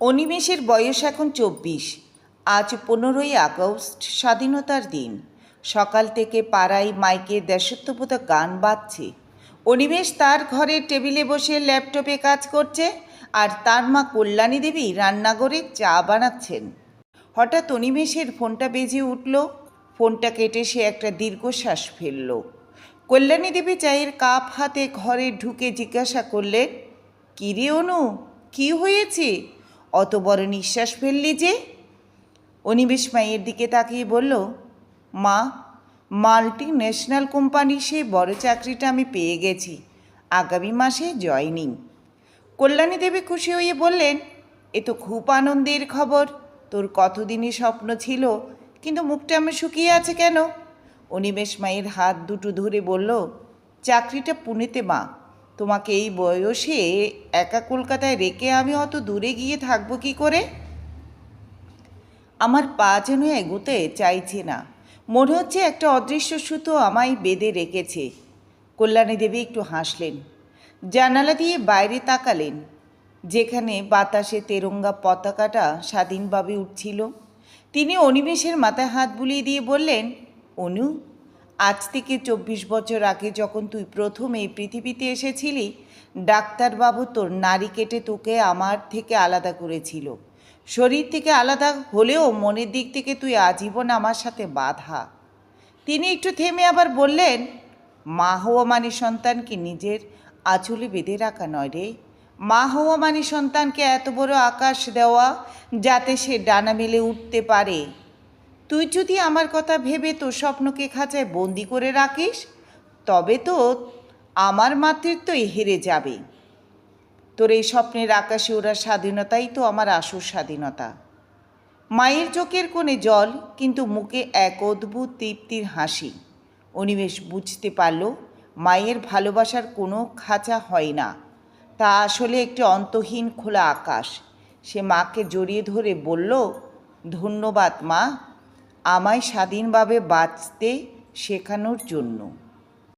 অনিমেষের বয়স এখন 24। আজ 15ই আগস্ট, স্বাধীনতার দিন। সকাল থেকে পাড়ায় মাইকে দেশাত্মবোধক গান বাজছে। অনিমেষ তার ঘরের টেবিলে বসে ল্যাপটপে কাজ করছে, আর তার মা কল্যাণী দেবী রান্নাঘরে চা বানাচ্ছেন। হঠাৎ অনিমেষের ফোনটা বেজে উঠল। ফোনটা কেটে সে একটা দীর্ঘশ্বাস ফেলল। কল্যাণী দেবী চায়ের কাপ হাতে ঘরে ঢুকে জিজ্ঞাসা করলেন, কী রে অনু, কী হয়েছে? অত বড় নিঃশ্বাস ফেললি যে? অনিমেষ মায়ের দিকে তাকিয়ে বলল, মা, মাল্টি ন্যাশনাল কোম্পানির সেই বড় চাকরিটা আমি পেয়ে গেছি। আগামী মাসে জয়নিং। কল্যাণী দেবী খুশি হয়ে বললেন, এ তো খুব আনন্দের খবর। তোর কতদিনই স্বপ্ন ছিল, কিন্তু মুখটা আমার শুকিয়ে আছে কেন? অনিমেষ মায়ের হাত দুটো ধরে বলল, চাকরিটা পুনেতে মা। তোমাকে এই বয়সে একা কলকাতায় রেখে আমি অত দূরে গিয়ে থাকবো কি করে? আমার পা যেন এগোতে চাইছে না। মনে হচ্ছে একটা অদৃশ্য সুতো আমায় বেঁধে রেখেছে। কল্যাণী দেবী একটু হাসলেন। জানালা দিয়ে বাইরে তাকালেন, যেখানে বাতাসে তেরঙ্গা পতাকাটা স্বাধীনভাবে উঠছিল। তিনি অনিমেষের মাথায় হাত বুলিয়ে দিয়ে বললেন, অনু, আজ থেকে 24 বছর আগে যখন তুই প্রথম এই পৃথিবীতে এসেছিলি, ডাক্তারবাবু তোর নাড়ি কেটে তোকে আমার থেকে আলাদা করেছিল। শরীর থেকে আলাদা হলেও মনের দিক থেকে তুই আজীবন আমার সাথে বাঁধা। তিনি একটু থেমে আবার বললেন, মা হওয়া মানে সন্তানকে নিজের আঁচলে বেঁধে রাখা নয় রে। মা হওয়া মানে সন্তানকে এত বড় আকাশ দেওয়া, যাতে সে ডানা মেলে উঠতে পারে। তুই যদি আমার কথা ভেবে তোর স্বপ্নকে খাঁচায় বন্দি করে রাখিস, তবে তো আমার মাতৃত্বই হেরে যাবে। তোর এই স্বপ্নের আকাশে ওরা স্বাধীনতাই তো আমার আসল স্বাধীনতা। মায়ের চোখের কোণে জল, কিন্তু মুখে এক অদ্ভুত তৃপ্তির হাসি। অনিমেষ বুঝতে পারল, মায়ের ভালোবাসার কোনো খাঁচা হয় না, তা আসলে একটি অন্তহীন খোলা আকাশ। সে মাকে জড়িয়ে ধরে বলল, ধন্যবাদ মা, আমায় স্বাধীনভাবে বাঁচতে শেখানোর জন্য।